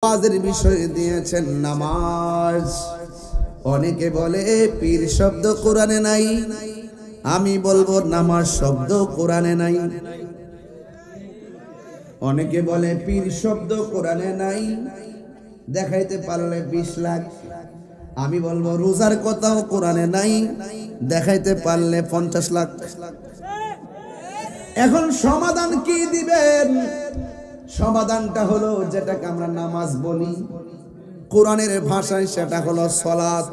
নামাজের বিষয় দিয়েছেন নামাজ। অনেকে বলে পীর শব্দ কোরআনে নাই, আমি বলবো নামাজ শব্দ কোরআনে নাই। অনেকে বলে পীর শব্দ কোরআনে নাই, দেখাইতে পারলে 20 লাখ। আমি বলবো রোজার কথাও কোরআনে নাই, দেখাইতে পারলে 50 লাখ। এখন সমাধান কি দিবেন? সমাধানটা হলো যেটাকে আমরা নামাজ বলি কোরআনের ভাষায়, সেটা হলো সালাত।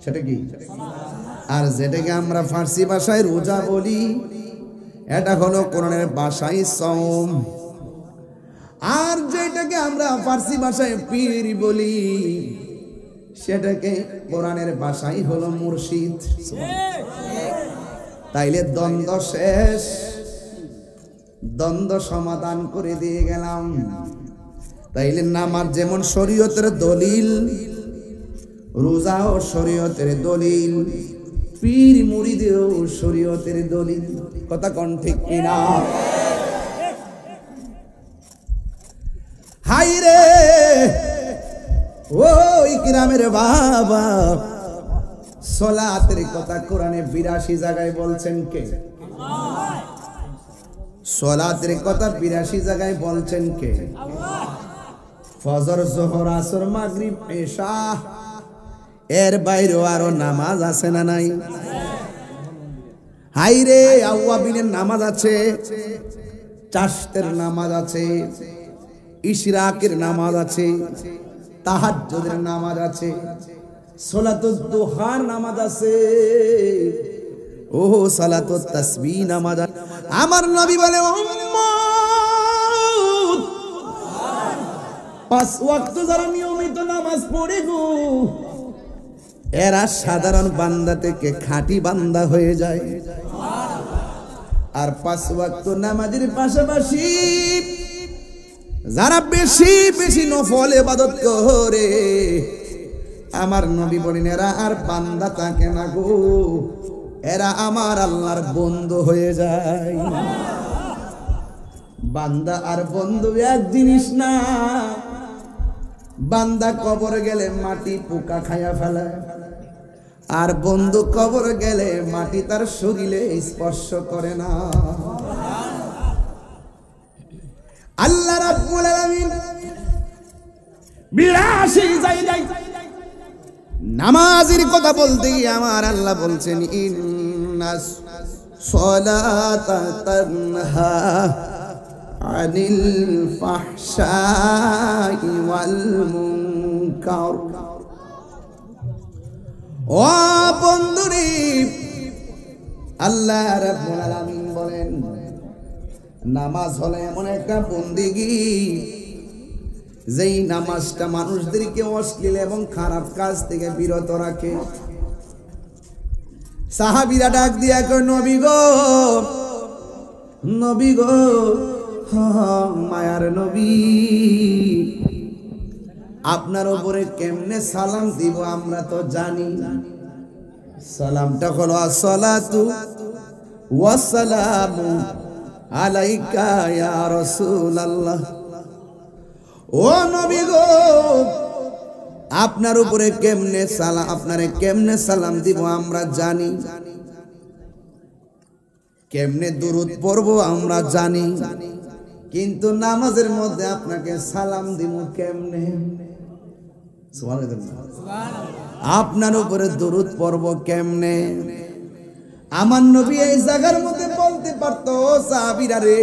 সেটা কি? আর যেটাকে আমরা ফার্সি ভাষায় রোজা বলি, এটা হলো কোরআনের ভাষায় সওম। আর যেটাকে আমরা ফার্সি ভাষায় পীর বলি, সেটাকে কোরআনের ভাষায় হলো মুর্শিদ। তাইলে দ্বন্দ্ব শেষ, দ্বন্দ্ব সমাধান করে দিয়ে গেলাম। তাইলে নামাজ যেমন শরীয়তের দলিল, রোজাও শরীয়তের দলিল, পীর মুরিদেও শরীয়তের দলিল। কথা কোন ঠিক কিনা? হাই রে ওই গ্রামের বাবা, সালাতের কথা কোরআনে 82 জায়গায় বলছেন কে? সালাতের কথা 82 জায়গায় বলছেন কে? ফজর, যোহর, আসর, মাগরিব, এশা, এর বাইরেও আরো নামাজ আছে না নাই? হাইরে আওয়াবিনের নামাজ আছে, চাশতের নামাজ আছে, ইশরাকের নামাজ আছে, তাহাজ্জুদের নামাজ আছে, সালাতুদ দুহার নামাজ আছে, ও সালাতুত তাসবিহ নামাজ। আমার নবী বলে উম্মত, 5 ওয়াক্ত যারা নিয়মিত নামাজ পড়ে গো, এরা সাধারণ বান্দা থেকে খাঁটি বান্দা হয়ে যায়। আর 5 ওয়াক্ত নামাজের পাশাপাশি যারা বেশি বেশি নফল ইবাদত করে, আমার নবী বলেন এরা আর বান্দা থাকে না গো, এরা আমার আল্লাহর বন্ধু হয়ে যায়। বান্দা আর বন্ধু এক জিনিস না। বান্দা কবর গেলে মাটি পোকা খায়া ফেলায়, আর বন্ধু কবর গেলে মাটি তার শরীরে স্পর্শ করে না। আল্লাহ রাব্বুল আলামিন 82 জায়গায় নামাজের কথা বলতে গিয়ে আমার আল্লাহ বলছেন ইন্নাস সালাতা তানহা আনিল ফাহশাই ওয়াল মুনকার। ও বন্ধুরে, আল্লাহ রাব্বুল আলামিন বলেন নামাজ হলো এমন একটা বন্দেগী, যেই নামাজটা মানুষদেরকে অশ্লীল এবং খারাপ কাজ থেকে বিরত রাখে। সাহাবীরা ডাক দিয়া কয় নবী গো, নবী গো, মায়ার নবী, আপনার উপরে কেমনে সালাম দিব আমরা তো জানি। সালামটা হলো আসসালাতু ওয়াসসালামু আলাইকা ইয়া রাসূলুল্লাহ। ও নবী গো, আপনার উপরে কেমনে সালাম, আপনারে কেমনে সালাম দিব আমরা জানি, কেমনে দুরূদ পড়ব আমরা জানি, কিন্তু নামাজের মধ্যে আপনাকে সালাম দিব কেমনে? আপনার উপরে দুরূদ পড়ব কেমনে? আমার নবী এই জায়গার মধ্যে বলতে পারতো সাহাবীরা রে,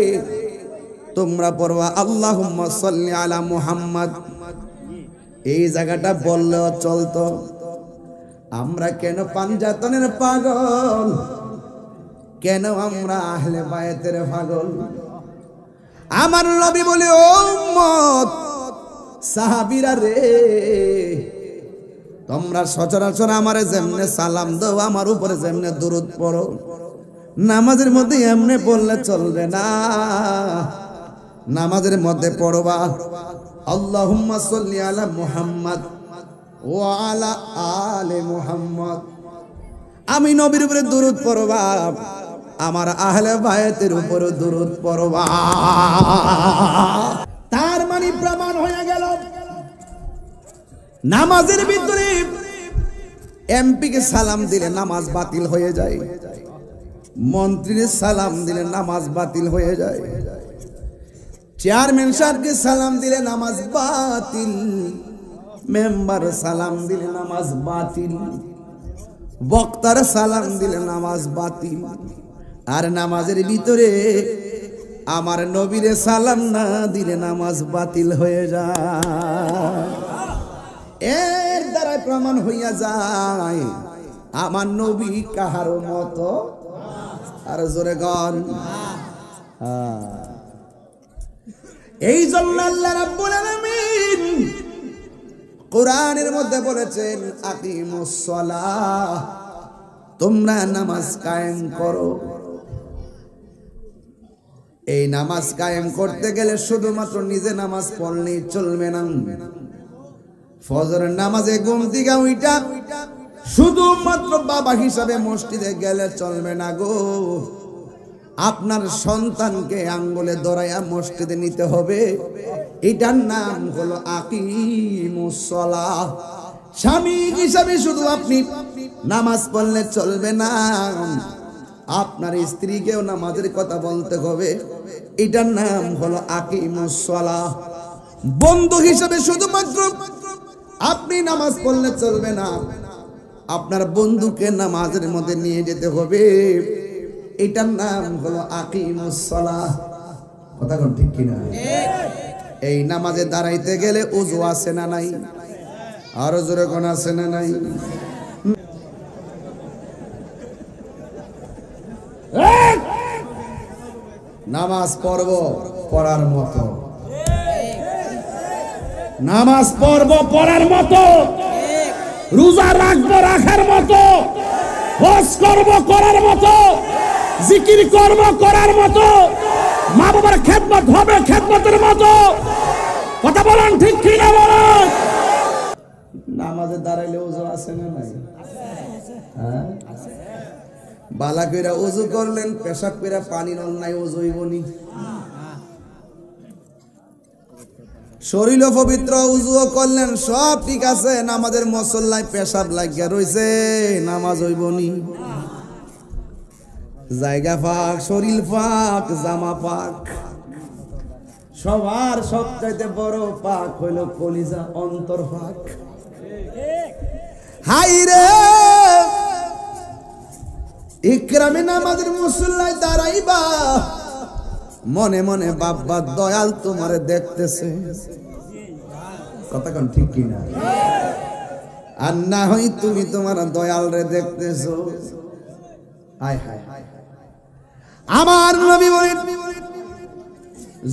তোমরা পড়বা আল্লাহুম্মা সাল্লি আলা মুহাম্মদ, এই জায়গাটা বললেও চলতো। আমরা কেন পাঞ্জাতনের পাগল, কেন আমরা আহলে বায়াতের পাগল? আমার নবী বলে ও উম্মত, সাহাবীরা রে, তোমরা সচরাচর আমারে যেমনে সালাম দাও, আমার উপরে যেমনে দুরূদ পড়ো, নামাজের মধ্যে এমনে বললে চলবে না। নামাজের মধ্যে পড়বা আল্লাহুম্মা সাল্লি আলা মুহাম্মদ ওয়া আলা আলে মুহাম্মদ। আমি নবীর উপরে দুরূদ পড়বা, আমার আহলে বায়াতের উপরে দুরূদ পড়বা। তার মানে প্রমাণ হয়ে গেল নামাজের ভিতরে এমপি কে সালাম দিলে নামাজ বাতিল হয়ে যায়, মন্ত্রীর সালাম দিলে নামাজ বাতিল হয়ে যায়, চেয়ারম্যান সাহেবকে সালাম দিলে নামাজ বাতিল, মেম্বার সালাম দিলে নামাজ বাতিল, বক্তার সালাম দিলে নামাজ বাতিল। আর নামাজের ভিতরে আমার নবীরে সালাম না দিলে নামাজ বাতিল হয়ে যায়। এর দ্বারা প্রমাণ হইয়া যায় আমার নবী কাহারো মতো। আর জোরে গান। এই জন্য আল্লাহ রাব্বুল আলামিন কোরআনের মধ্যে বলেছেন আকিমুস সালাহ, তোমরা নামাজ কায়েম করো। এই নামাজ কায়েম করতে গেলে শুধুমাত্র নিজে নামাজ পড়লেই চলবে না। ফজরের নামাজে ঘুম থেকে উঠা শুধুমাত্র বাবা হিসাবে মসজিদে গেলে চলবে না গো, আপনার সন্তানকে আঙ্গুলে ধরাইয়া মসজিদে নিতে হবে। এটার নাম হলো আকিমুস সালাহ। স্বামী হিসাবে শুধু আপনি নামাজ পড়লে চলবে না, আপনার স্ত্রীকেও নামাজের কথা বলতে হবে। এটার নাম হলো আকিমুস সালাহ। বন্ধু হিসাবে শুধুমাত্র আপনি নামাজ পড়লে চলবে না, আপনার বন্ধুকে নামাজের মধ্যে নিয়ে যেতে হবে। এটার নাম হলো আকিমুস সালাহ। কথা কোন ঠিক কিনা? এই নামাজে দাঁড়াইতে গেলে ওযু আছে না নাই? আরো জোরে কোন আছে না নাই? নামাজ পড়ব পড়ার মতো, নামাজ পড়ব পড়ার মতো, রোজা রাখবো রাখার মতো, হজ করব করার মতো, জিকির করব করার মতো, মা বাবার খেদমত হবে খেদমতের মতো। কথা বলেন ঠিক কি না বলেন? নামাজে দাঁড়াইলে ওযু আছে না নাই? হ্যাঁ, বালা কইরা ওযু করলেন, পেশাব কইরা পানি নল নাই, ওযু হইবনি। শরীর পবিত্র, ওযুও করলেন, সব ঠিক আছে, নামাজের মুসল্লায় পেশাব লাগিয়া রইছে, নামাজ হইবনি। জায়গা পাক, শরীর পাক, জামা পাক, সবার সবচাইতে বড় পাক হইল কলিজা, অন্তর পাক। হাই রে ইকরামে নামাজের মুসল্লায় দাঁড়াইবা, মনে মনে বাবা দয়াল তোমারে দেখতেছে। কথা কোন ঠিক কিনা? আর না হই তুমি তোমার দয়াল রে দেখতেছো। হায় হায়, আমার নবী বলেন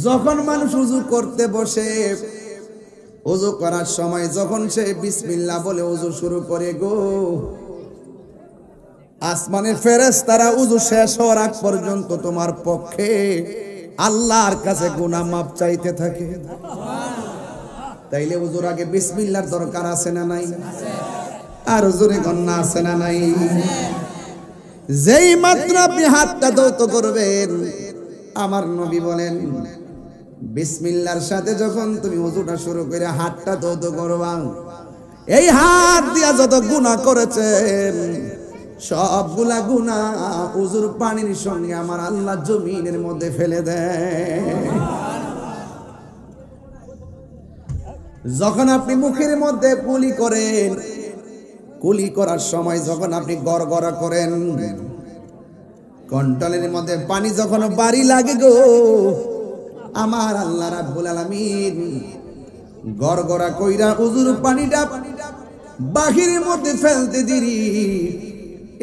যখন মানুষ ওযু করতে বসে, ওযু করার সময় যখন সে বিসমিল্লাহ বলে ওযু শুরু করে গো, আসমানের ফেরেশতারা ওযু শেষ হওয়ার আগ পর্যন্ত তোমার পক্ষে আল্লাহর কাছে গুনাহ মাফ চাইতে থাকে। তাইলে ওযুর আগে বিসমিল্লাহর দরকার আছে না নাই? আর জোরে গন্না আছে না নাই? যেই মাত্র আপনি হাতটা ধৌত করবেন, আমার নবী বলেন বিসমিল্লাহর সাথে যখন তুমি ওযুটা শুরু করে হাতটা ধৌত করবা, এই হাত দিয়া যত গুনাহ করেছেন সবগুলা গুনাহ ওযুর পানির সঙ্গে আমার আল্লাহ জমিনের মধ্যে ফেলে দেয়। যখন আপনি মুখের মধ্যে কুলি করেন, কুলি করার সময় যখন আপনি গড়গড়া করেন, কন্ট্রোলের মধ্যে পানি যখন বাড়ি লাগে গো, আমার আল্লাহ রাব্বুল আলামিন গড়গড়া কইরা ওযুর পানিটা বাহিরের মধ্যে ফেলতে দিরি,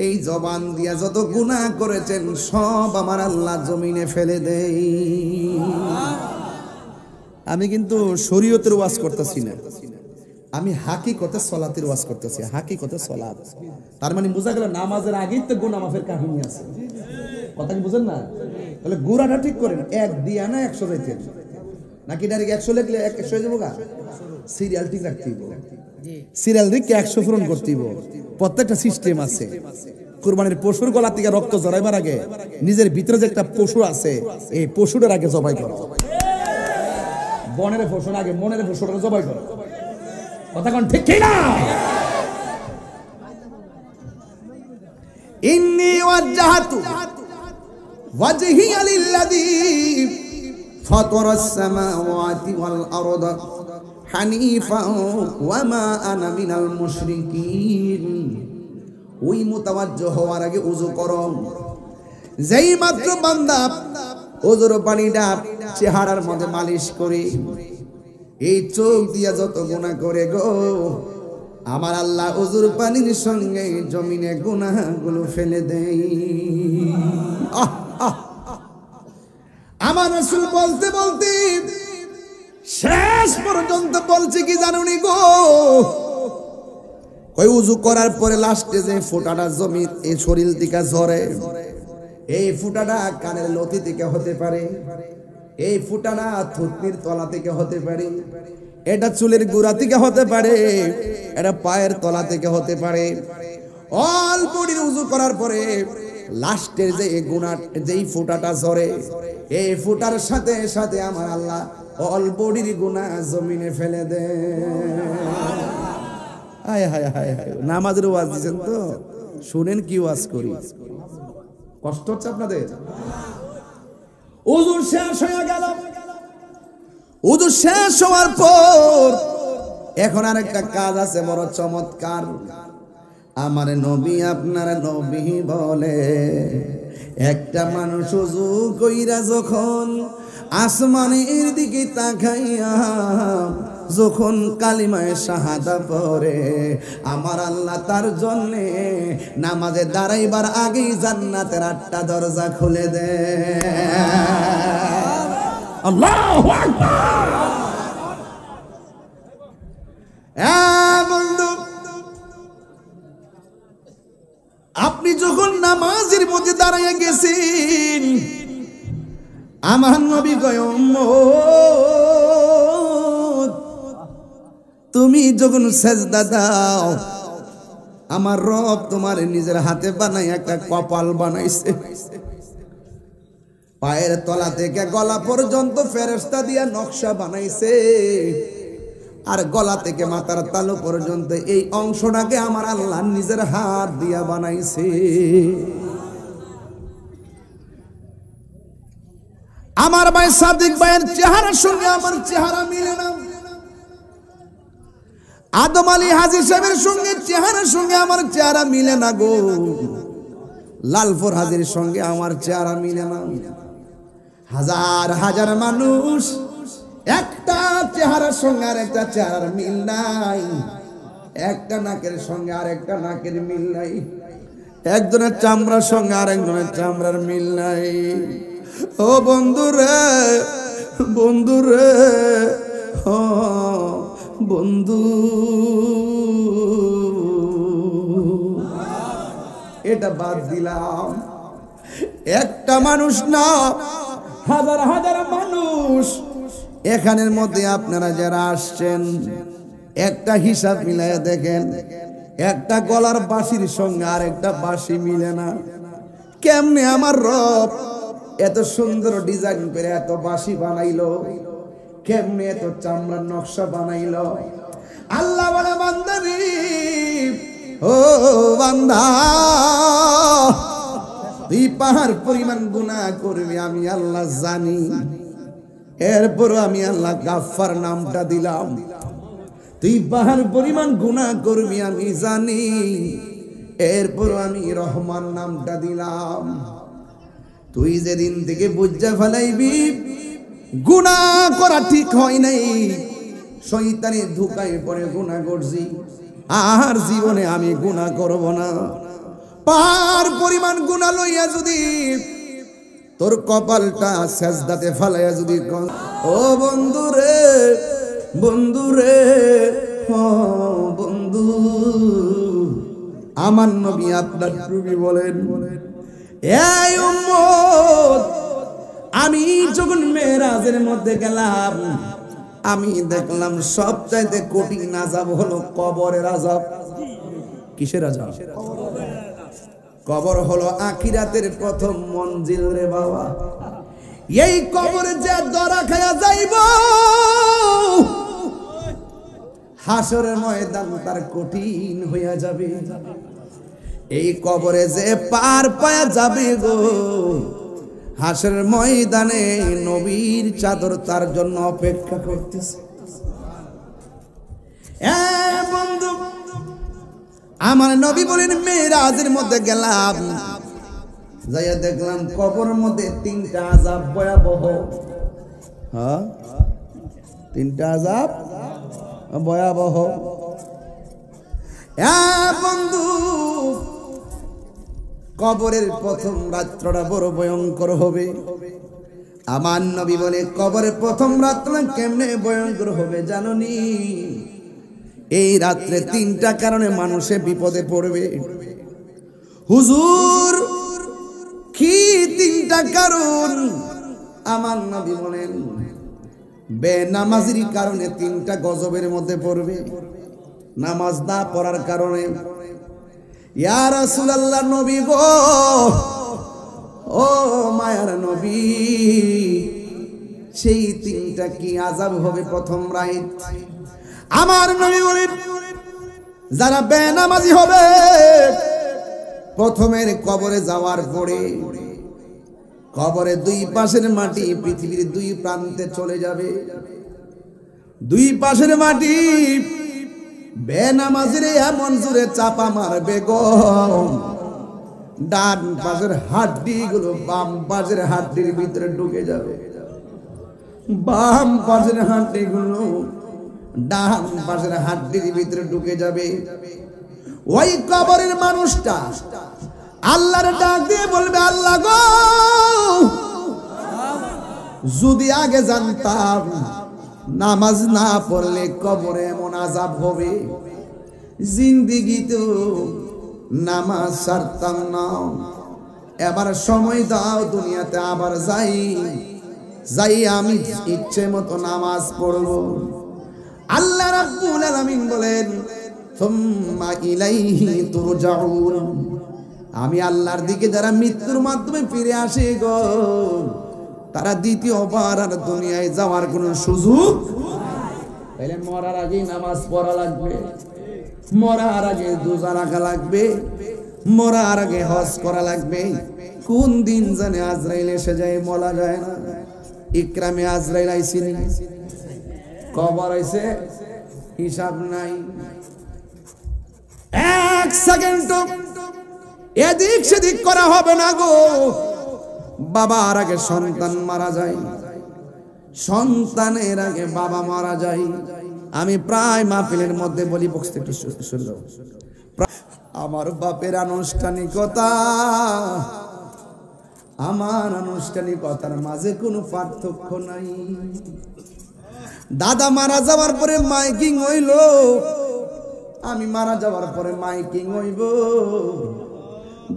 এই জবান দিয়া যত গুনাহ করেছেন সব আমার আল্লাহ জমিনে ফেলে দেয়। আমি কিন্তু শরীয়তের ওয়াজ করতেছি না, আমি হাকিকতে সালাতের ওয়াজ করতেছি। হাকিকতে সালাত তার মানে বোঝা গেল নামাজের আগেই তো গুনাহ মাফের কাহিনী আছে। কথা কি বুঝেন না? তাহলে গুনাহটা ঠিক করেন, 1 দিয়া না 100 যাইতেন নাকি ডাইরেক্ট 100 লিখলে 100 হয়ে যাবো গা? সিরিয়াল ঠিক রাখতে হইব, সিরিয়াল দেখে 100 পূরণ করতে হইব। প্রত্যেকটা সিস্টেম আছে। কুরবানির পশুর গলা থেকে রক্ত ঝরাইবার আগে নিজের ভিতরে যে একটা পশু আছে, এই পশুটার আগে জবাই করো। বনের ফসল আগে মনের ফসলটা জবাই করো। কথা কোন ঠিক কি না? ইন্নী ওয়াজ্জাহতু ওয়াজহিয়া লিল্লাযী ফাতারাস সামাওয়াতি ওয়াল আরদা হানিফা ওয়া মা আনা মিনাল মুশরিকিন। ওই মুতাওয়াজ্জহ হওয়ার আগে ওযু করো। যেই মাত্র বান্দা ওযুর পানিটা চেহারার মধ্যে মালিশ করে এই চোখ দিয়া যত গুনাহ করে গো, আমার আল্লাহ ওযুর পানির সঙ্গে জমিনে গুনাহগুলো ফেলে দেয়। আমার রাসূল বলতে বলতে শেষ পর্যন্ত বলছে কি জানুনি গো, ওই ওযু করার পরে লাস্টে যে ফোঁটাটা জমি এই শরীর থেকে ঝরে, এই ফোঁটাটা কানের লতি থেকে হতে পারে, এই ফোঁটাটা থুতনির তলা থেকে হতে পারে, এটা চুলের গোড়া থেকে হতে পারে, এটা পায়ের তলা থেকে হতে পারে। অল বডির ওযু করার পরে লাস্টের যে গুনাহ যেই ফোঁটাটা ঝরে, এই ফোঁটার সাথে সাথে আমার আল্লাহ অল বডির গুনাহ জমিনে ফেলে দেয়। হায় হায় হায় হায়, নামাজের ওয়াজ দিচ্ছেন তো, শুনেন কি ওয়াজ করি। কষ্ট হচ্ছে আপনাদের? ওযু শেষ হয়ে গেল। ওযু শেষ হওয়ার পর এখন আরেকটা কাজ আছে বড় চমৎকার। আমার নবী আপনার নবী বলে, একটা মানুষ ওযু কইরা যখন আসমানের দিকে তাকাইয়া যখন কালিমায়ে শাহাদা পড়ে, আমার আল্লাহ তার জন্য নামাজে দাঁড়াইবার আগেই জান্নাতের 8টা দরজা খুলে দেয়। আল্লাহু আকবার। বন্ধু, আপনি যখন নামাজের মধ্যে দাঁড়াইয়া গেছেন, আমার নবী কয় উম্মত তুমি যখন সেজদা দাও, আমার রব তোমার নিজের হাতে বানাই একটা কপাল বানাইছে। পায়ের তলা থেকে গলা পর্যন্ত ফেরেশতা দিয়া নকশা বানাইছে, আর গলা থেকে মাথার তালু পর্যন্ত এই অংশটাকে আমার আল্লাহ নিজের হাত দিয়া বানাইছে। আমার ভাই সাদিক ভাইয়ের চেহারার সঙ্গে আমার চেহারা মিলে না, আদম আলী হাজী সাহেবের সঙ্গে চেহারার সঙ্গে আমার চেহারা মিলে না গো, লালপুর হাজীর সঙ্গে আমার চেহারা মিলে না। হাজার হাজার মানুষ, একটা চেহারার সঙ্গে আর একটা চেহারার মিল নাই, একটা নাকের সঙ্গে আর একটা নাকের মিল নাই, একজনের চামড়ার সঙ্গে আর একজনের চামড়ার মিল নাই। ও বন্ধুরে, বন্ধুরে, ও বন্ধু, এটা বাদ দিলাম। একটা মানুষ না, হাজার হাজার মানুষ এখানের মধ্যে আপনারা যারা আসছেন, একটা হিসাব মিলাইয়া দেখেন, একটা গলার বাঁশির সঙ্গে আর একটা বাঁশি মিলে না। কেমনে আমার রব এত সুন্দর ডিজাইন করে এত বাঁশি বানাইলো, কেমনে এত চামড়ার নকশা বানাইলো? আল্লাহ বলে বান্দারে, ও বান্দা, তুই পাহাড় পরিমাণ গুনাহ করবি আমি আল্লাহ জানি, এরপর আমি আল্লাহ গাফফার নামটা দিলাম। তুই পাহাড় পরিমাণ গুনাহ করবি আমি জানি, এরপর আমি রহমান নামটা দিলাম। তুই যেদিন থেকে বুঝা ফেলাইবি গুনাহ করা ঠিক হয় নাই, শয়তানের ধোঁকায় পড়ে গুনাহ করছি, আর জীবনে আমি গুনাহ করব না। পাহাড় পরিমাণ গুনাহ লইয়া যদি তোর কপালটা সেজদাতে ফেলাইয়া যদি, ও বন্ধু রে, বন্ধু রে, ও বন্ধু, আমার নবী আপনার নবী বলেন, এই উম্মত, আমি যখন মেরাজের মধ্যে গেলাম, আমি দেখলাম সবচাইতে কঠিন আযাব হলো কবরের আযাব। কিসের আযাব? কবর হলো আখিরাতের প্রথম মঞ্জিল রে বাবা। এই কবরে যে ধরা খায়া যাইব, হাসরের ময়দান তার কঠিন হইয়া যাবে। এই কবরে যে পার পায়া যাবে গো, হাসরের ময়দানে নবীর চাদর তার জন্য অপেক্ষা করতেছে। বন্ধু আমার নবী বলেন, মেরাজের মধ্যে গেলাম, যাইয়া দেখলাম কবরের মধ্যে তিনটা আযাব ভয়াবহ। হ্যাঁ, তিনটা আযাব ভয়াবহ। বন্ধু কবরের প্রথম রাত্রটা বড় ভয়ঙ্কর হবে। আমার নবী বলে, কবরের প্রথম রাত্রটা কেমনে ভয়ঙ্কর হবে জানোনি? এই রাত্রে তিনটা কারণে মানুষে বিপদে পড়বে। হুজুর কি তিনটা কারণ? আমার নবী বলেন, বেনামাজির কারণে তিনটা গজবের মধ্যে পড়বে। নামাজ না পড়ার কারণে। ইয়া রাসূলুল্লাহ, নবী গো, ও মায়ার নবী, সেই তিনটা কি আযাব হবে প্রথম রাত? আমার নবী বলেন, যারা বেনামাজি হবে প্রথমের কবরে যাওয়ার পরে কবরে দুই পাশের মাটি পৃথিবীর দুই প্রান্তে চলে যাবে। দুই পাশের মাটি বেনামাজির এমন জোরে চাপা মারবে গো, ডান পাশের হাড্ডি গুলো বাম পাশের হাড্ডির ভিতরে ঢুকে যাবে, বাম পাশের হাড্ডি গুলো ডান পাশের হাড্ডির ভিতরে ঢুকে যাবে। ওই কবরের মানুষটা আল্লাহর ডাক দিয়ে বলবে, আল্লাহ গো, যদি আগে জানতাম নামাজ না পড়লে কবরে এমন আযাব হবে, জিন্দেগিতে নামাজ ছাড়তাম না। এবার সময় দাও, দুনিয়াতে আবার যাই আমি ইচ্ছে মতো নামাজ পড়ব। আল্লাহ রাব্বুল আলামিন বলেন, সুম্মা ইলাইহি তুরজাউন, আমি আল্লাহর দিকে যারা মৃত্যুর মাধ্যমে ফিরে আসে গো, তারা দ্বিতীয়বার আর দুনিয়ায় যাওয়ার কোনো সুযোগ। তাইলে মরার আগে নামাজ পড়া লাগবে, মরার আগে রোজা রাখা লাগবে, মরার আগে হজ করা লাগবে। কোন দিন জানে আজরাইল এসে যায়, বলা যায় না। ইকরামে আজরাইল আইসিনি, কবর আইছে, হিসাব নাই। এক সেকেন্ড এদিক সেদিক করা হবে না গো। বাবার আগে সন্তান মারা যায়, সন্তানের আগে বাবা মারা যায়। আমি প্রায় মাহফিলের মধ্যে বলি, বক্সতে একটু শুনলো, আমার বাপের আনুষ্ঠানিকতা আমার আনুষ্ঠানিকতার মাঝে কোনো পার্থক্য নাই। দাদা মারা যাওয়ার পরে মাইকিং হইল, আমি মারা যাওয়ার পরে মাইকিং হইব।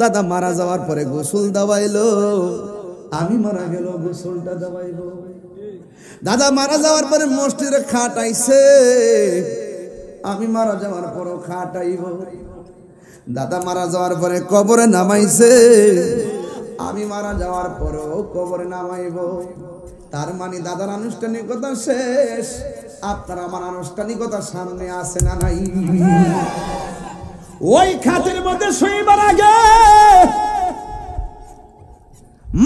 দাদা মারা যাওয়ার পরে গোসল দেওয়াইলো, আমি মারা গেল গোসলটা দেওয়াইব। দাদা মারা যাওয়ার পরে মসজিদে খাটাইছে, আমি মারা যাওয়ার পরও খাটাইব। দাদা মারা যাওয়ার পরে কবরে নামাইছে, আমি মারা যাওয়ার পরেও কবরে নামাইব। তার মানে দাদার আনুষ্ঠানিকতা শেষ, আপনার আমার আনুষ্ঠানিকতা সামনে আছে না নাই? ওই খাতের মধ্যে শোইবার আগে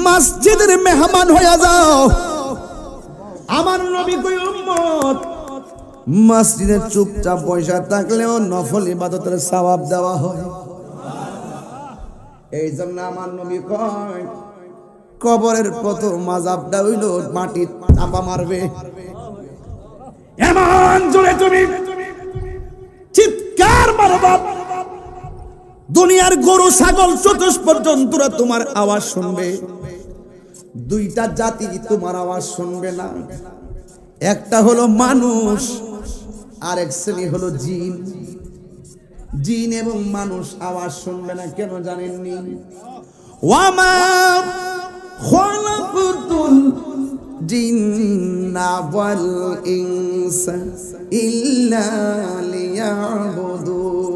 মসজিদের মেহমান হয়ে যাও। আমার নবী কই, উম্মত মসজিদে চুপচাপ পয়সা থাকলেও নফল ইবাদতের সওয়াব দেওয়া হয়। এই জন্য আমার নবী কয়, কবরের প্রথম আযাবটা হইল মাটি চাপা মারবে। এমন জোরে তুমি চিৎকার মারবা, দুনিয়ার গরু ছাগল চতুষ্প জন্তুরা তোমার আওয়াজ শুনবে। দুইটা জাতি তোমার আওয়াজ শুনবে না, একটা হলো মানুষ, আরেক শ্রেণী হলো জিন। জিন এবং মানুষ আওয়াজ শুনবে না, কেন জানেননি? ওয়ামা খালাকুতুল জিন্না ওয়াল ইনসা ইল্লা লিয়াবুদুন।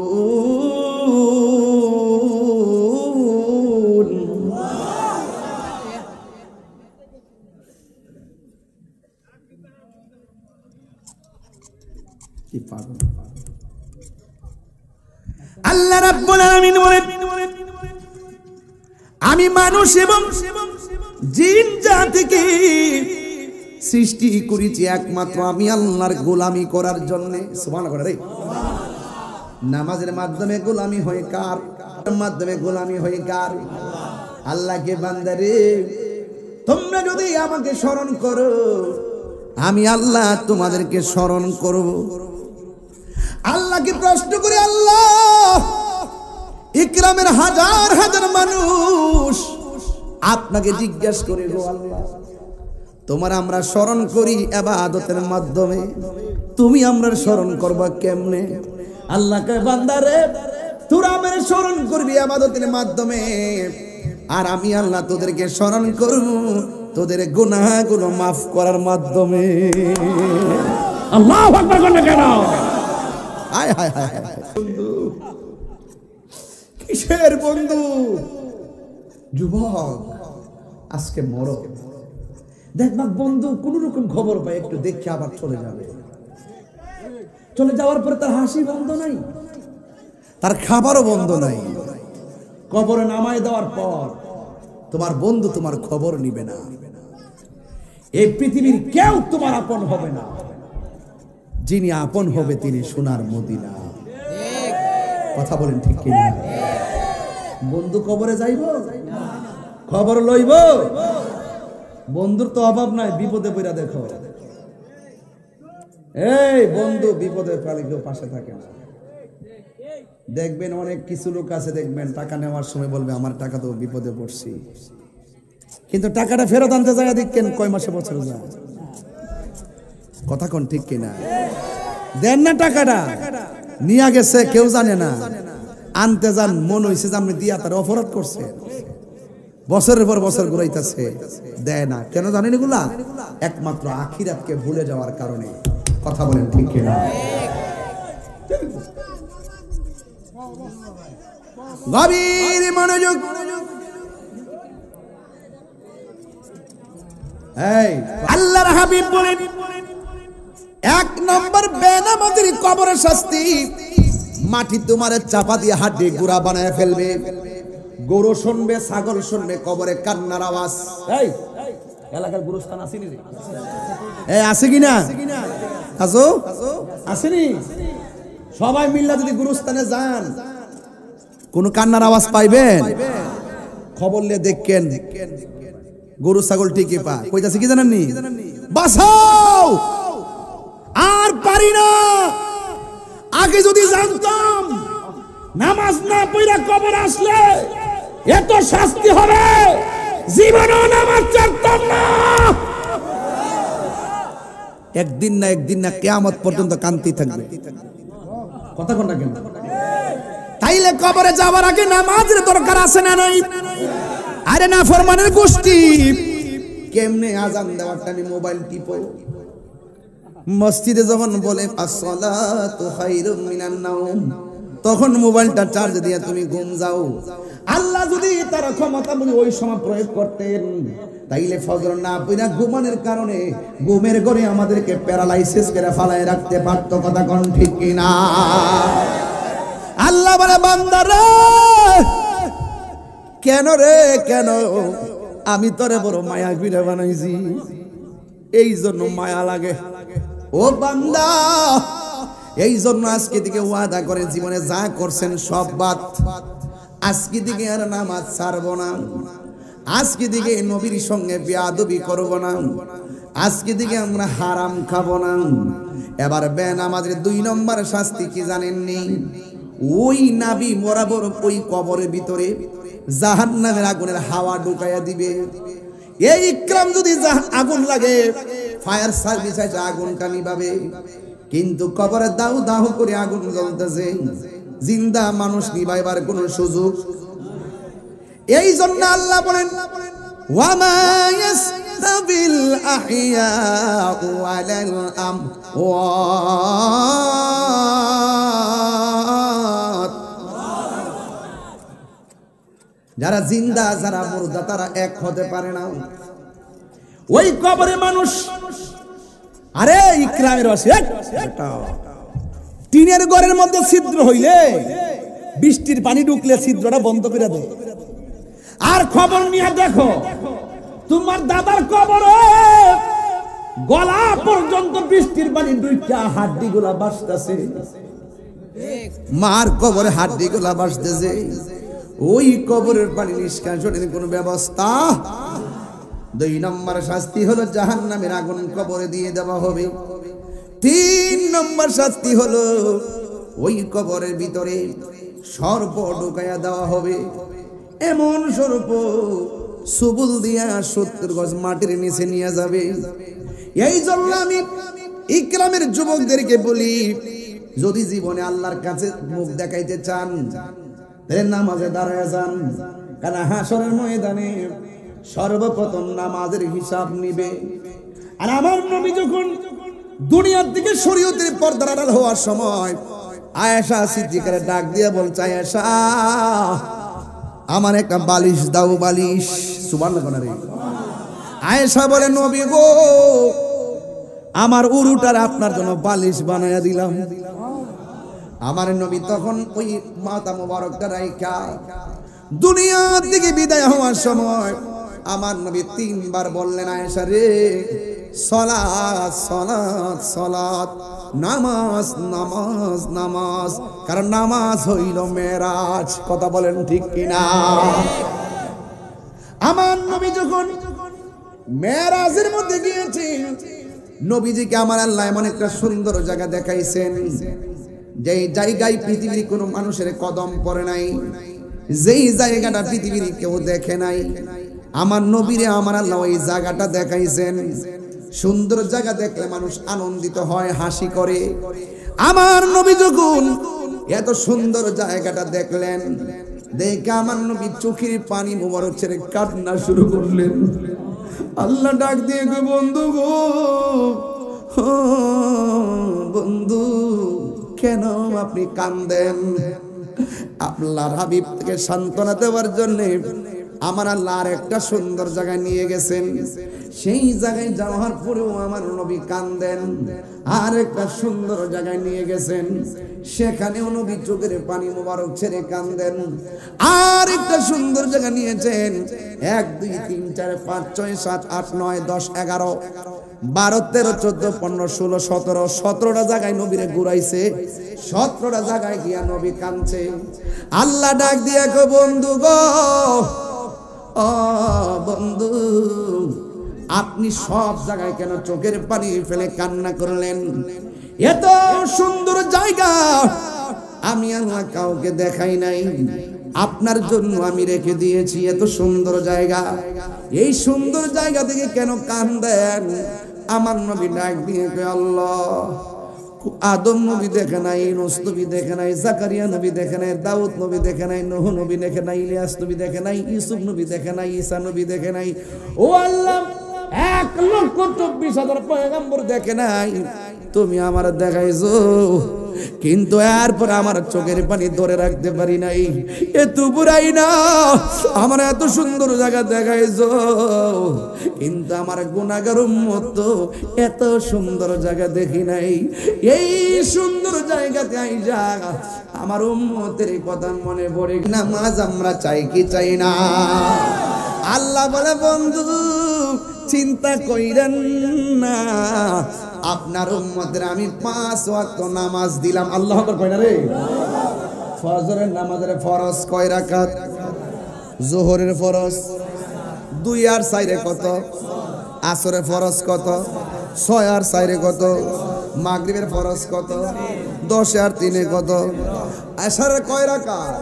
আল্লাহ রাব্বুল আলামিন বলেন, আমি মানুষ এবং জিন জাতিকে সৃষ্টি করেছি একমাত্র আমি আল্লাহর গোলামি করার জন্য। সুবহানাল্লাহ। নামাজের মাধ্যমে গোলামি হয় কার? মাধ্যমে গোলামি হয় কার? আল্লাহকে বান্দারে তোমরা যদি আমাকে স্মরণ করো, আমি আল্লাহ তোমাদেরকে স্মরণ করব। আল্লাহকে প্রশ্ন করে, আল্লাহ ইকরামের হাজার হাজার মানুষ আপনাকে জিজ্ঞেস করে, গো আল্লাহ তোমার আমরা স্মরণ করি ইবাদতের মাধ্যমে, তুমি আমরা স্মরণ করবা কেমনে? আল্লাহকে বান্দারে তোরা আমার স্মরণ করবি ইবাদতের মাধ্যমে, আর আমি আল্লাহ তোদেরকে স্মরণ করব তোদের গুনাহগুলো মাফ করার মাধ্যমে। আল্লাহু আকবার বলেন কেন? হায় হায় হায় বন্ধু, কিসের বন্ধু? যুবক আজকে মরো, দেখবা বন্ধু কোন রকম খবর পায় একটু দেখে আবার চলে যাবে। চলে যাওয়ার পরে তার হাসি বন্ধ নাই, তার খাবারও বন্ধ নাই। কবরে নামায় দেওয়ার পর তোমার বন্ধু তোমার খবর নিবে না। এই পৃথিবীর কেউ তোমার আপন হবে না, যিনি আপন হবে তিনি সোনার মদিনা। কথা বলেন ঠিক কিনা? বন্ধু কবরে যাইব, খবর লইব, বন্ধুর তো অভাব নাই। বিপদে পড়া দেখো, এই বন্ধু বিপদে পালে কেউ পাশে থাকে না। দেখবেন অনেক কিছু লোক আছে, দেখবেন টাকা নেওয়ার সময় বলবে আমার টাকা তো বিপদে পড়ছি, কিন্তু টাকাটা ফেরত আনতে যায় দেখেন কয় মাসে বছর যায়। কথা কোন ঠিক কিনা? দেন না টাকাটা, নিয়ে গেছে কেউ জানে না, আনতে যান মন হইছে যে আপনি দিয়া তার অপরাধ করছে, বছরের পর বছর ঘুরাইতেছে, দেয় না। কেন জানেন এগুলা? একমাত্র আখিরাতকে ভুলে যাওয়ার কারণে। কথা বলেন ঠিক কিনা? গভীর মনোযোগ। আল্লাহর হাবিব বলেন, এক নম্বর বেনামাজির কবরের শাস্তি, মাটি তোমার চাপা দিয়ে হাড্ডি গুড়া বানায় ফেলবে। গরু শুনবে, ছাগল শুনবে কবরে কান্নার আওয়াজ। এই এলাকার গুরুস্থান আসেনি রে? এই আছে কিনা? আসো আসেনি? সবাই মিল্লা যদি গুরুস্থানে যান কোন কান্নার আওয়াজ পাইবেন? খবর নিয়ে দেখেন গরু ছাগল ঠিকই পায়। কইতাছে কি জানেননি? বাঁচাও, আর পারি না। আগে যদি জানতাম নামাজ না পড়া কবর আসলে এত শাস্তি হবে, জীবনেও নামাজ ছাড়তাম না। একদিন না কিয়ামত পর্যন্ত কান্তি থাকবে। কথা কোনটা কেন? তাইলে কবরে যাওয়ার আগে নামাজের দরকার আছে না নাই? আরে না ফরমানের গোষ্ঠী কেমনে আজান দেওয়ার টাইমে মোবাইল টিপো। মসজিদে যখন বলে আসসালাতু খায়রুম মিনান নাওম, তখন মোবাইলটা চার্জ দিয়ে তুমি ঘুম যাও। আল্লাহ যদি তার ক্ষমতা বলে ওই সময় প্রয়োগ করতেন, তাইলে ফজর না পড়া ঘুমানোর কারণে ঘুমের ঘরে আমাদেরকে প্যারালাইসিস করে ফালায় রাখতে পারতো। কথা কোন ঠিক কিনা? আল্লাহ বলে, বান্দারা কেন রে কেন, আমি তোরে বড় মায়া করে বানাইছি, এই জন্য মায়া লাগে। ও বান্দা, এই জন্য আজকে থেকে ওয়াদা করে জীবনে যা করছেন সব বাদ। আজকে থেকে আর নামাজ ছাড়বো না, আজকে থেকে নবীর সঙ্গে বেয়াদবি করবো না, আজকে থেকে আমরা হারাম খাবো না। এবার বেনামাজের 2 নম্বর শাস্তি কি জানেননি? ওই নাবি বরাবর ওই কবরের ভিতরে জাহান্নামের আগুনের হাওয়া ঢুকাইয়া দিবে। এই ইকরাম যদি আগুন লাগে, ফায়ার সার্ভিস এসে আগুনটা নিভাবে, কিন্তু কবরে দাউ দাউ করে আগুন জ্বলতেছে, জিন্দা মানুষ নিভাইবার কোন সুযোগ। এই জন্য আল্লাহ বলেন, ওয়ামা ইয়াসতাবিল আহইয়া ওয়ালাল আমওয়াত। যারা জিন্দা যারা মুর্দা তারা এক হতে পারে না। ওই কবরে মানুষ, আরে ইকরামের টিনের ঘরের মধ্যে ছিদ্র হইলে বৃষ্টির পানি ঢুকলে ছিদ্রটা বন্ধ করে দেয়। আর খবর নিয়ে দেখো তোমার দাদার কবরে গলা পর্যন্ত বৃষ্টির পানি ঢুইকা হাড্ডি গুলা বাসতেছে, মার কবরে হাড্ডি গুলা বাসতেছে, ওই কবরের পানি নিষ্কাশনের কোন ব্যবস্থা। 2 নম্বর শাস্তি হলো জাহান্নামের আগুন কবরে দিয়ে দেওয়া হবে। 3 নম্বর শাস্তি হলো ওই কবরের ভিতরে সর্প ঢুকাইয়া দেওয়া হবে। এমন সর্প সুবুল দিয়া 70 গজ মাটির নিচে নিয়ে যাবে। এই জন্য আমি ইকরামের যুবকদেরকে বলি, যদি জীবনে আল্লাহর কাছে মুখ দেখাইতে চান তাহলে নামাজে দাঁড়ায় যান, কারণ হাসরের ময়দানে সর্বপ্রথম নামাজের হিসাব নিবে। আর আমার নবী যখন দুনিয়ার দিকে শরীয়তের পর্দার আড়াল হওয়ার সময় আয়েশা সিদ্দিকারে ডাক দিয়ে বলছে, আয়েশা আমার একটা বালিশ দাও, বালিশ। সুবহানাল্লাহ। আয়েশা বলে, নবী গো, আমার উরুটার আপনার জন্য বালিশ বানায়া দিলাম। আমার নবী তখন ওই মাথা মোবারকটা রাইখা দুনিয়ার দিকে বিদায় হওয়ার সময় আমার নবী 3 বার বললেন, আয়েশা রে, সালাত সালাত সালাত, নামাজ নামাজ নামাজ, কারণ নামাজ হইল মেরাজ। কথা বলেন ঠিক কিনা? আমার নবী যখন মেরাজের মধ্যে গিয়েছেন, নবীজিকে আমার আল্লাহ এমন একটা সুন্দর জায়গা দেখাইছেন, যেই জায়গায় পৃথিবীর কোনো মানুষের কদম পড়ে নাই, যেই জায়গাটা পৃথিবীর কেউ দেখে নাই, আমার নবীরে আমার আল্লাহ ওই জায়গাটা দেখাইছেন। সুন্দর জায়গা দেখলে মানুষ আনন্দিত হয়, হাসি করে। আমার নবী যখন এত সুন্দর জায়গাটা দেখলেন, দেখে আমার নবী চোখের পানি মোবারক ছেড়ে কান্না শুরু করলেন। আল্লাহ ডাক দিয়ে গো, বন্ধু গো, বন্ধু কেন আপনি কান্দেন? আল্লাহর হাবিবকে সান্ত্বনা দেওয়ার জন্য আমার আল্লাহ আর একটা সুন্দর জায়গায় নিয়ে গেছেন। সেই জায়গায় যাওয়ার পরেও আমার নবী কান্দেন। আর একটা সুন্দর জায়গায় নিয়ে গেছেন, সেখানেও নবী চোখের পানি মোবারক ছেড়ে কান্দেন। আর একটা সুন্দর জায়গা নিয়েছেন, 1 2 3 4 5 6 7 8 9 10 11 12 13 14 15 16 17 17টা জায়গায় নবীরে ঘুরাইছে। 17টা জায়গায় গিয়া নবী কাঁদছে। আল্লাহ ডাক দিয়া কো, বন্ধু গো, ও বন্ধু, আপনি সব জায়গায় কেন চোখের পানি ফেলে কান্না করলেন? এত সুন্দর জায়গা আমি আল্লাহ কাউকে দেখাই নাই, আপনার জন্য আমি রেখে দিয়েছি। এত সুন্দর জায়গা, এই সুন্দর জায়গা থেকে কেন কান্দেন? আমার নবী ডাক দিয়ে কয়, আল্লাহ, আদম নবী দেখে নাই, নূহ নবী দেখে নাই, জাকারিয়া নবী দেখে নাই, দাউদ নবী দেখে নাই, নূহ নবী দেখে নাই, ইলিয়াস নবী দেখে নাই, ইউসুফ নবী দেখে নাই, ঈসা নবী দেখে নাই। ও আল্লাহ, 1,24,000 পয়গম্বর দেখে নাই, তুমি আমার দেখাইছো, কিন্তু এরপর আমার চোখের পানি ধরে রাখতে পারি নাই। এত বুড়াই না, আমার এত সুন্দর জায়গা দেখাইছো, কিন্তু আমার গুনাহগার উম্মত তো এত সুন্দর জায়গা দেখি নাই। এই সুন্দর জায়গাতে আইসা আমার উম্মতের কথা মনে পড়ে। নামাজ আমরা চাই কি চাই না? আল্লাহ বলে, বন্ধু চিন্তা কইরেন না, আপনার উম্মতের আমি 5 ওয়াক্ত নামাজ দিলাম। আল্লাহু আকবার কয় না রে? ফজরের নামাজের ফরজ কয় রাকাত? যোহরের ফরজ 2 আর 4 কত? আসরের ফরজ কত? 6 আর 4 কত? মাগরিবের ফরজ কত? 10 আর 3 কত? আসরের কয় রাকাত?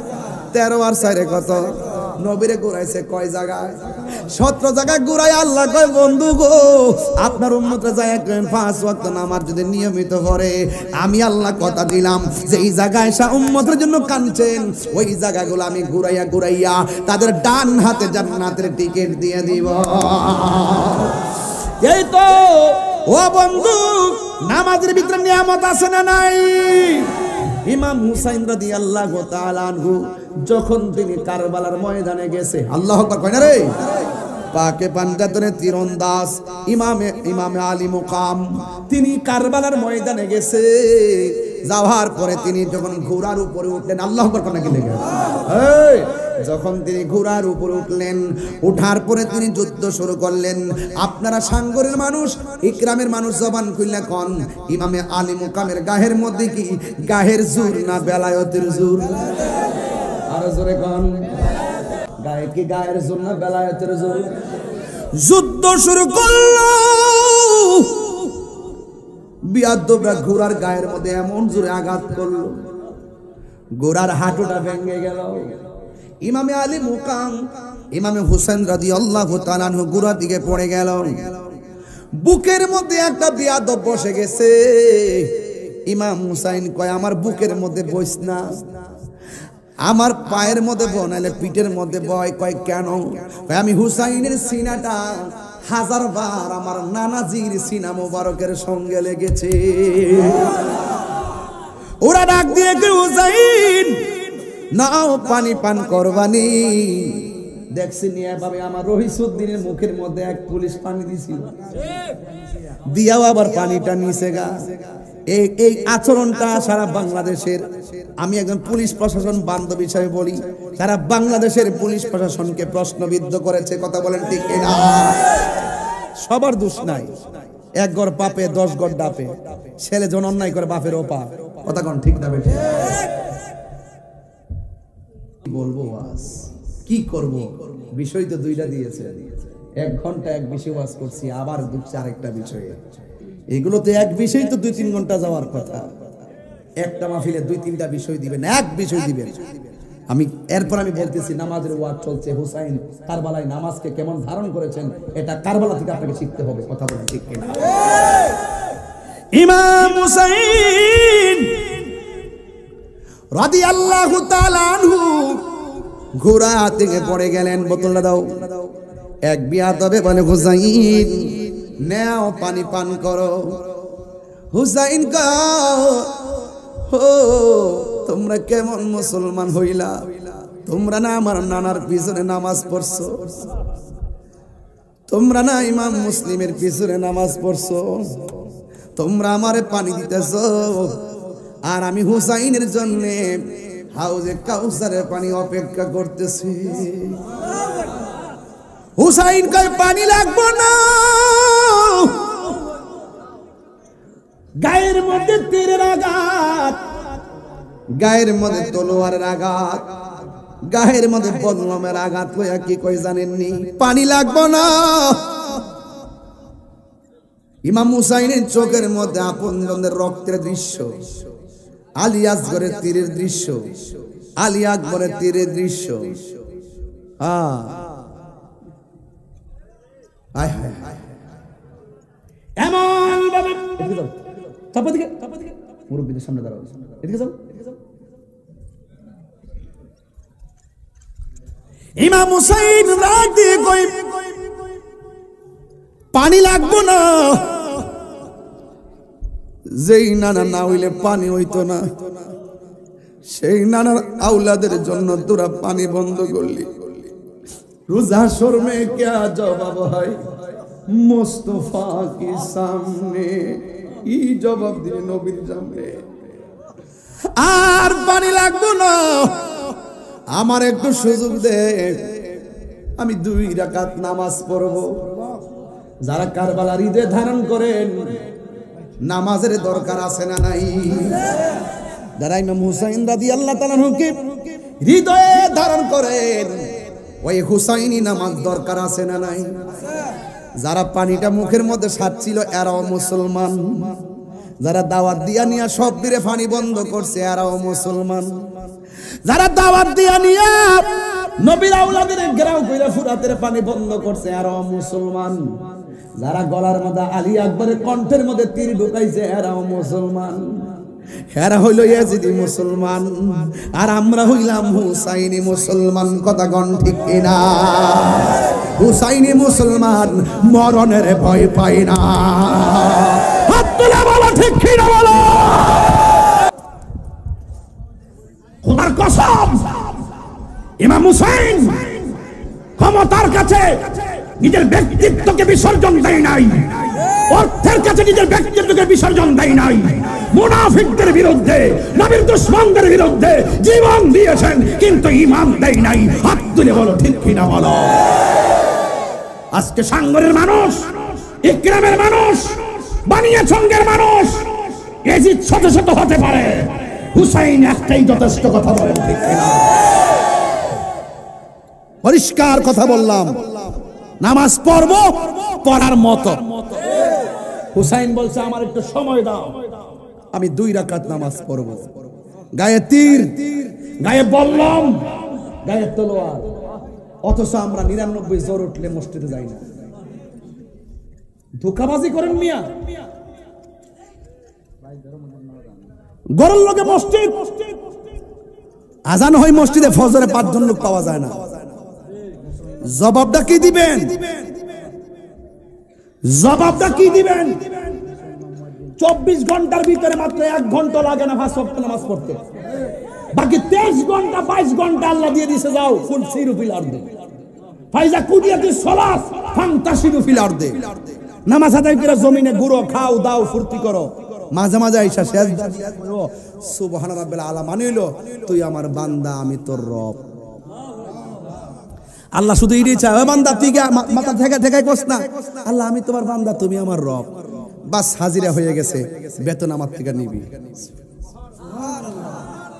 13 আর 4 কত? নবীরে ঘুরাইছে কয় জায়গায়? 17 জায়গায় ঘুরাই। আল্লাহ কয়, বন্ধু গো, আপনার উম্মতরা যায় 5 ওয়াক্ত নামাজ যদি নিয়মিত করে, আমি আল্লাহ কথা দিলাম যে এই জায়গায় উম্মতের জন্য কাঁদছেন, ওই জায়গাগুলো আমি ঘুরাইয়া ঘুরাইয়া তাদের ডান হাতে জান্নাতের টিকিট দিয়ে দিব। এই তো ও বন্ধু, নামাজের ভিতরে নিয়ামত আছে না নাই? ইমাম হুসাইন রাদিয়াল্লাহু তাআলা আনহু যখন তিনি কারবালার ময়দানে গেছে, আল্লাহু আকবার কয় না রে? পাকে পাঞ্জাতনে তীরন্দাজ ইমামে আলী মুকাম, তিনি কারবালার ময়দানে গেছে। যাওয়ার পরে তিনি যখন ঘোড়ার উপরে উঠলেন, আল্লাহু আকবার কোন কি লেগে যখন তিনি ঘোড়ার উপরে উঠলেন, উঠার পরে তিনি যুদ্ধ শুরু করলেন। আপনারা সাঙ্গরের মানুষ, ইকরামের মানুষ, জবান খুললে কোন ইমামে আলী মুকামের গাহের মধ্যে কি গাহের জোর না বেলায়েতের জোর? আর জোরে কোন গায়ে কি গায়ের জোর না বেলায়েতের জোর? যুদ্ধ শুরু করলো। বিয়াদ্দবরা ঘোড়ার গায়ের মধ্যে এমন জোরে আঘাত করলো, ঘোড়ার হাঁটুটা ভেঙে গেল। ইমামে আলী মুকাম, ইমামে হুসেন রাদিয়াল্লাহু তাআলা আনহু ঘোড়ার দিকে পড়ে গেল। বুকের মধ্যে একটা বিয়াদব বসে গেছে। ইমাম হুসাইন কয় আমার বুকের মধ্যে বইস না, আমার পায়ের মধ্যে বয়, নাহলে পিঠের মধ্যে বয়। কয় কেন? কয় আমি হুসাইনের সিনাটা 1000 বার আমার নানাজির সিনা মোবারকের সঙ্গে লেগেছে। ওরা ডাক দিয়ে হুসাইন নাও পানি পান করবানি। দেখছি নিয়ে ভাবে আমার রহিসউদ্দিনের মুখের মধ্যে এক পুলিশ পানি দিছিল, দিয়াও আবার পানিটা নিচে গা। এই আচরণটা সারা বাংলাদেশের, আমি একজন পুলিশ প্রশাসন বান্ধব হিসাবে বলি, সারা বাংলাদেশের পুলিশ প্রশাসনকে প্রশ্নবিদ্ধ করেছে। কথা বলেন ঠিক কিনা? সবার দোষ নাই, এক গড় পাপে 10 গড় ডাপে। ছেলে জন অন্যায় করে বাপের ওপা। কথা কোন ঠিক না বেঠিক? বলবো ওয়াজ কি করব, বিষয় তো দুইটা দিয়েছে। 1 ঘন্টা এক বিষয় ওয়াজ করছি, আবার ঢুকছে আরেকটা বিষয়ে। এগুলো তো এক বিষয় তো 2-3 ঘন্টা যাওয়ার কথা। একটা মাহফিলে 2-3টা বিষয় দিবেন, এক বিষয় দিবেন। এরপর আমি বলতেছি নামাজের ওয়াজ চলছে। হুসাইন কারবালায় নামাজকে কেমন ধারণ করেছেন, এটা কারবালা থেকে আপনাকে শিখতে হবে। কথা বলেন ঠিক কিনা? ইমাম হুসাইন রাদিয়াল্লাহু তাআলা আনহু ঘোড়া থেকে পড়ে গেলেন। বোতলটা দাও। এক বিয়াদবে বলে হুসাইন নাও পানি পান করো। হুসাইন কও ও তোমরা কেমন মুসলমান হইলা? তোমরা না আমার নানার পিছনে নামাজ পড়ছো, তোমরা না ইমাম মুসলিমের পিছনে নামাজ পড়ছো, তোমরা আমারে পানি দিতেছো, আর আমি হুসাইনের জন্য হাউজে কাউসারের পানি অপেক্ষা করতেছি। হুসাইন কয় পানি লাগবো না, গায়ের মধ্যে তীরের আঘাত, গায়ের মধ্যে তলোয়ারের আঘাত, গায়ের মধ্যে বল্লমের আঘাত হইয়া কি কই জানেননি? পানি লাগবো না। ইমাম হুসাইনের চোখের মধ্যে আপনজনদের রক্তের দৃশ্য, আলী আসগরের তীরের দৃশ্য, আলী আকবরের তীরের দৃশ্য। এমন ভাবে মুরব্বীদের সামনে দাঁড়াও, এদিকে যাও। ইমাম হুসাইন রাগ দিয়ে কই পানি লাগবো না। যেই নানা না হইলে পানি হইতো না, সেই নানার আওলাদের জন্য তোরা পানি বন্ধ করলি। রোজা শর্মে क्या জবাব হয় মুস্তাফা के সামনে, ই জবাব দিয়ে নবীর সামনে। আর পানি লাগবো না, আমার একটু সুযোগ দে, আমি 2 রাকাত নামাজ পড়ব। যারা কারবালার ঈদে ধারণ করেন নামাজের দরকার আছে না নাই? যারা ইমাম হুসাইন রাদিয়াল্লাহু তাআলা আনহুকে হৃদয়ে ধারণ করেন ওই হুসাইনি নামাজ দরকার আছে না নাই? যারা পানিটা মুখের মধ্যে সাচ্ছিল এরাও মুসলমান। যারা দাওয়াত দিয়া নিয়া সব দিরে পানি বন্ধ করছে এরাও মুসলমান। যারা দাওয়াত দিয়া নিয়া নবীর আওলাদের ঘেরাও কইরা ফুরাতের পানি বন্ধ করছে এরাও মুসলমান। যারা গলার মধ্যে আলী আকবরের কণ্ঠের মধ্যে তীর ঢুকাইছে এরাও মুসলমান। এরা হইল ইয়াজিদি মুসলমান, আর আমরা হইলাম হুসাইনি মুসলমান। কথা গণ ঠিক কিনা? হুসাইনি মুসলমান মরণের ভয় পাই না। হাত তুলে বলো ঠিক কিনা বলো। খোদার কসম ইমাম হুসাইন ক্ষমতার কাছে নিজের ব্যক্তিত্বকে বিসর্জন দেয় নাই। অর্থের কাছে নিজের ব্যক্তিত্বকে বিসর্জন দেয় নাই। মুনাফিকদের বিরুদ্ধে, নবীর দুশমনদের বিরুদ্ধে জীবন দিয়েছেন, কিন্তু ঈমান দেয় নাই। হাত তুলে বলো ঠিক কিনা বলো। আজকে সাঙ্গরের মানুষ, ইকরামের মানুষ, বানিয়াচঙ্গের মানুষ, এজিদ শত শত হতে পারে, হুসাইন একটাই যথেষ্ট। কথা বলেন ঠিক কিনা? পরিষ্কার কথা বললাম, নামাজ পড়ব পড়ার মতো। হুসাইন বলছে আমার একটু সময় দাও, আমি 2 রাকাত নামাজ পড়ব। গায়ে তীর, গায়ে বল্লম, গায়ে তলোয়ার, অথচ আমরা 99 জ্বর উঠলে মসজিদে যাই না। ধোঁকাবাজি করেন মিয়া। গরুর লোকে মসজিদ, আজান হয় মসজিদে, ফজরে 5 জন লোক পাওয়া যায় না। জবাবটা কি দিবেন? জবাবটা কি দিবেন? 24 ঘন্টার ভিতরে মাত্র 1 ঘন্টা লাগে না 5 ওয়াক্ত নামাজ পড়তে, বাকি 23 ঘন্টা 22 ঘন্টা আল্লাহ দিয়ে দিছে। যাও ফুল সিরু ফিল আরদে ফাইজা কুদিয়াতিস সালাত ফান্তাশিরু ফিল আরদে। নামাজ আদায় করে জমিনে ঘুরো, খাও দাও, ফুর্তি করো, মাঝে মাঝে আইসা সেজদা করো, সুবহান রাব্বিল আলা, মানিল তুই আমার বান্দা, আমি তোর রব। আল্লাহ শুধু এটাই চায়, ওই বান্দা তুই মাথা থেকে থেকে কস না, আল্লাহ আমি তোমার বান্দা, তুমি আমার রব। বাস হাজিরা হয়ে গেছে, বেতন আমার থেকে নিবি।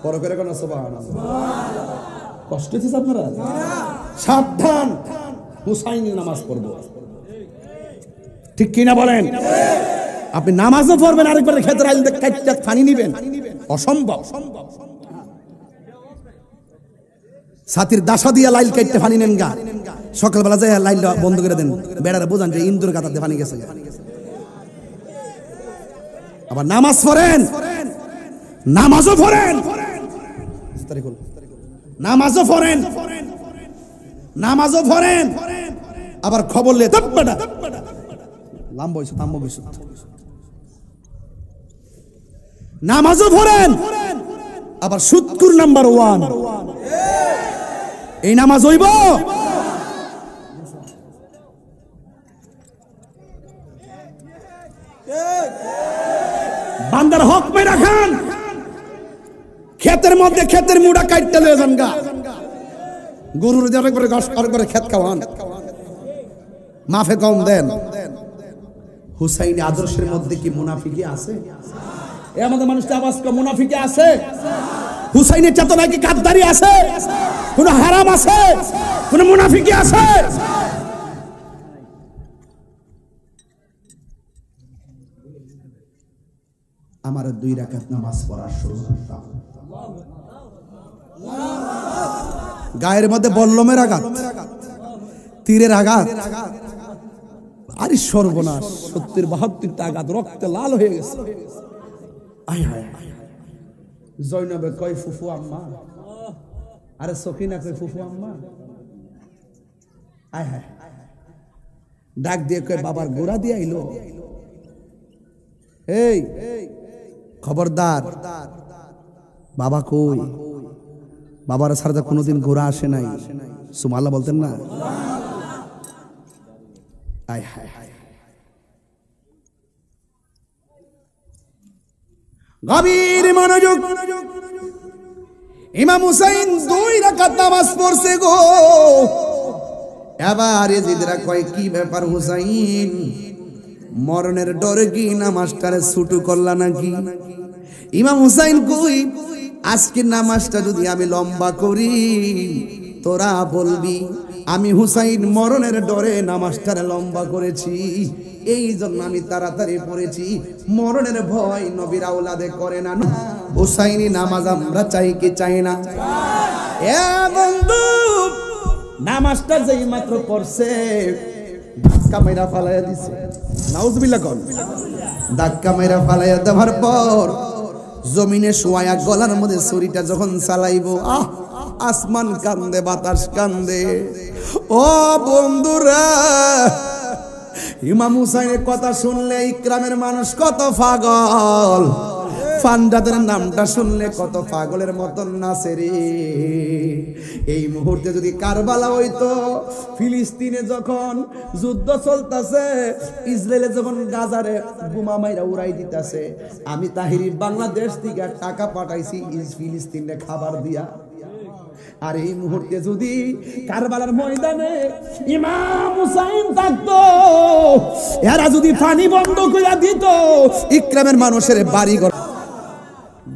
বড় করে কোন সুবহানাল্লাহ। কষ্ট হচ্ছে আপনারা? সাবধান, হুসাইনের নামাজ পড়ব, ঠিক কিনা বলেন? আপনি নামাজও পড়বেন, আরেকবার খেতে রাইলে কাইটা পানি নিবেন, অসম্ভব। সাথীর দাসা দিয়া লাইল কাইতে পানি নেন গা, সকালবেলা যায় লাইল বন্ধ করে দেন, বেড়ারে বোঝান যে ইন্দুর গাতাতে পানি গেছে। আবার নামাজ পড়েন, নামাজও পড়েন, নামাজও পড়েন, নামাজও পড়েন, আবার খবর লে নামাজও পড়েন, আবার সুৎকুর নাম্বার 1। এই নামাজ হইব? বান্দার হক মেরা খান, ক্ষেতের মধ্যে ক্ষেতের মুড়া কাটতে লয়ে যান গা, গরুর করে ঘাস করে ক্ষেত খাওয়ান, মাফে কম দেন। হুসাইনি আদর্শের মধ্যে কি মুনাফিকি আছে? এ আমাদের মানুষটা আওয়াজ করে, মুনাফিকি আছে? হুসাইনের চেতনায় কি গাদ্দারি আছে? কোন হারাম আছে? কোন মুনাফিকি আছে? আমার 2 রাকাত নামাজ পড়ার সুযোগ দাও। গায়ের মধ্যে বল্লমের আঘাত, তীরের আঘাত, আরে সর্বনাশ, 70-72টা আঘাত, রক্তে লাল হয়ে গেছে। আয় হায়, জয়নবে কয় ফুফু আম্মা, আরে সকিনা কয় ফুফু আম্মা। আয় হায়, ডাক দিয়ে কয় বাবার গোড়া দিয়ে আইলো। এই খবরদার, বাবা কই? বাবার সাথে কোনোদিন ঘোরা আসে নাই, সুবহানাল্লাহ বলতেন না? আয় হায়, গভীর মনোযোগ। ইমাম হুসাইন 2 রাকাত নামাজ পড়ছে গো। এবার এজিদরা কয় কি ব্যাপার হুসাইন, মরণের ডরে কি নামাজটারে ছুটু করলা নাকি? ইমাম হুসাইন কই, আজকে নামাজটা যদি আমি লম্বা করি, তোরা বলবি আমি হুসাইন মরণের ডরে নামাজটারে লম্বা করেছি, এই জন্য আমি তাড়াতাড়ি পড়েছি। মরণের ভয় নবীর আওলাদে করে না। হুসাইনি নামাজ আমরা চাই কি চাই না? এ বন্ধু, নামাজটা যেই মাত্র পড়ছে, ধাক্কা মেরা ফালাইয়া দিছে। নাউজুবিল্লাহ কোন? ধাক্কা মেরা ফালাইয়া দেওয়ার পর জমিনে শোয়া গলার মধ্যে ছুরিটা যখন চালাইবো, আসমান কান্দে, বাতাস কান্দে। ও বন্ধুরা, ইমাম হুসাইনের কথা শুনলে ইকরামের মানুষ কত পাগল। ফান্ডাদের নামটা শুনলে কত পাগলের মতন নাচে রে। এই মুহূর্তে যদি কারবালা হইতো, ফিলিস্তিনে যখন যুদ্ধ চলতেছে, ইসরায়েলে যখন গাজারে বোমা মাইরা উড়াই দিতেছে, আমি তাহিরি বাংলাদেশ থেকে টাকা পাঠাইছি ফিলিস্তিনে খাবার দিয়া। আর এই মুহূর্তে যদি কারবালার ময়দানে ইমাম হুসাইন থাকতো, এরা যদি পানি বন্ধ করে দিত, ইকরামের মানুষের বাড়ি ঘর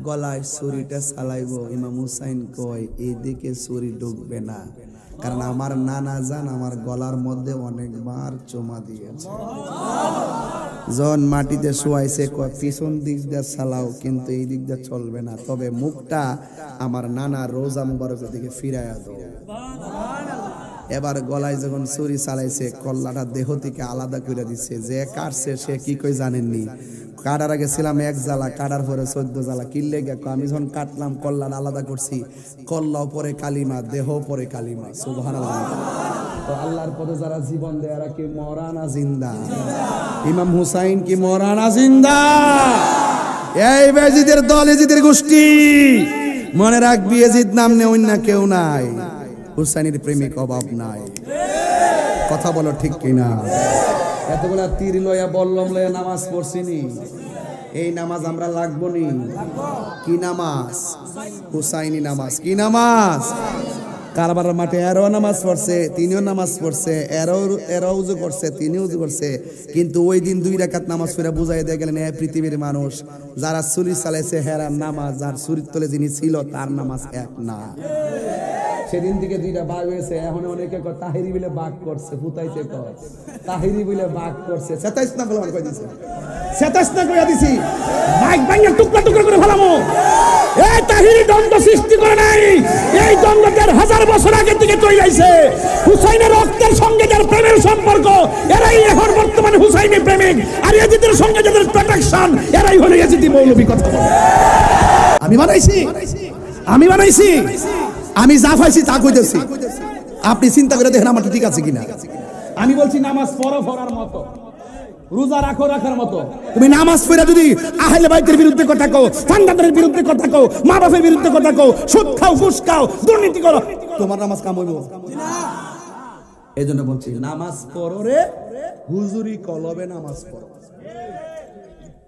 গলায় ছুরিটা চালাইবো, ইমাম হুসাইন কয় এদিকে ছুরি ঢুকবে না, কারণ আমার নানা জান আমার গলার মধ্যে অনেকবার চুমা দিয়েছে। জন মাটিতে শুয়াইছে, পিছন দিক দিয়ে চালাও, কিন্তু এই দিক দিয়ে চলবে না, তবে মুখটা আমার নানা রোজা মুবারকের দিকে ফিরাইয়া দাও। এবার গলায় যখন ছুরি চালাইছে, কল্লাটা দেহ থেকে আলাদা করে দিচ্ছে। যে কাটছে সে কি কই জানেননি, কাটার আগে ছিলাম এক জ্বালা, কাটার পরে 14 জ্বালা। কিনলে গেছো আমি যখন কাটলাম কল্লাটা আলাদা করছি, কল্লাও পরে কালিমা, দেহ পরে কালিমা। সুবহানাল্লাহ। তো আল্লাহর পথে যারা জীবন দেয় এরা কি মরা না জিন্দা? ইমাম হুসাইন কি মরা না জিন্দা? এই বেজিদের দল, এজিদের গোষ্ঠী, মনে রাখবি এজিদ নাম নেই, অন্য কেউ নাই। হুসাইনের প্রেমিক অভাব নাই। কথা বলো ঠিক কিনা? এতগুলা তীর লয়া বল্লম লয়া নামাজ পড়ছিনি, এই নামাজ আমরা লাগবো নি? কি নামাজ? হুসাইনি নামাজ। কি নামাজ? কারবালার মাঠে এরাও নামাজ পড়ছে, তিনিও নামাজ পড়ছে, এরাও উজু করছে, তিনিও উজু করছে, কিন্তু ওই দিন 2 রাকাত নামাজ পড়ে বুঝাই দিয়ে গেলেন এই পৃথিবীর মানুষ যারা ছুরি চালাইছে হেরার নামাজ, যার ছুরির তলে যিনি ছিল তার নামাজ এক না। সেদিন থেকে 2টা বাঘ হয়েছে। এখন অনেকে কয় তাহিরি বলে বাঘ করছে, ফুতাইতে কয় তাহিরি বলে বাঘ করছে। 27 না বলে কই দিছে, 27 না কইয়া দিছি, বাঘ ভাঙা টুকরা টুকরা করে ফেলামো। এই তাহিরি দ্বন্দ্ব সৃষ্টি করে নাই, এই দ্বন্দ্ব 1000 বছর আগে থেকে তৈরি হইছে। হুসাইনের রক্তের সঙ্গে যার প্রেমের সম্পর্ক, এরাই এখন বর্তমানে হুসাইনের প্রেমিক, আর ইয়াজিদের সঙ্গে যাদের প্রোটেকশন, এরাই হলো ইয়াজিদি মৌলবী। কথা বলে আমি বানাইছি, আমি যা পাইছি তা কইতেছি, আপনি চিন্তা করে দেখেন আমার ঠিক আছে কিনা। আমি বলছি নামাজ পড়ো পড়ার মতো, রোজা রাখো রাখার মতো। তুমি নামাজ পড়ে যদি আহলে বাইতের বিরুদ্ধে কথা কও, ফান্ডাদের বিরুদ্ধে কথা কও, মা বাপের বিরুদ্ধে কথা কও, সুদ খাও, ঘুষ খাও, দুর্নীতি করো, তোমার নামাজ কাম হইব না। এইজন্য বলছি নামাজ পড়ো রে, হুজুরি কলবে নামাজ পড়ো।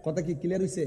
কথা কি ক্লিয়ার হইছে?